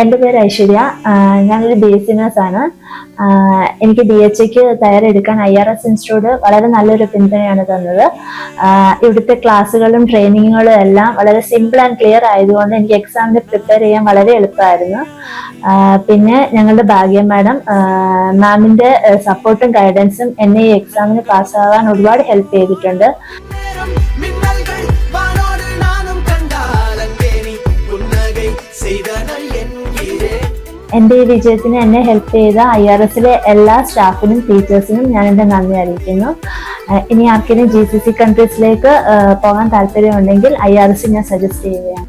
എൻ്റെ പേര് ഐശ്വര്യ. ഞാനൊരു BSc നഴ്സാണ്. എനിക്ക് DHAക്ക് തയ്യാറെടുക്കാൻ IRS ഇൻസ്റ്റിറ്റ്യൂട്ട് വളരെ നല്ലൊരു പിന്തുണയാണ് തന്നത്. ഇവിടുത്തെ ക്ലാസ്സുകളും ട്രെയിനിങ്ങുകളും എല്ലാം വളരെ സിമ്പിൾ ആൻഡ് ക്ലിയർ ആയതുകൊണ്ട് എനിക്ക് എക്സാമിന് പ്രിപ്പയർ ചെയ്യാൻ വളരെ എളുപ്പമായിരുന്നു. പിന്നെ ഞങ്ങളുടെ ഭാഗ്യം മാമിന്റെ സപ്പോർട്ടും ഗൈഡൻസും എന്നെ ഈ എക്സാമിന് പാസ്സാവാൻ ഒരുപാട് ഹെൽപ്പ് ചെയ്തിട്ടുണ്ട്. എൻ്റെ ഈ വിജയത്തിന് എന്നെ ഹെൽപ്പ് ചെയ്ത IRSലെ എല്ലാ സ്റ്റാഫിനും ടീച്ചേഴ്സിനും ഞാൻ എൻ്റെ നന്ദി അറിയിക്കുന്നു. ഇനി ആർക്കെങ്കിലും GCC കൺട്രീസിലേക്ക് പോകാൻ താല്പര്യമുണ്ടെങ്കിൽ IRS ഞാൻ സജസ്റ്റ് ചെയ്യുകയാണ്.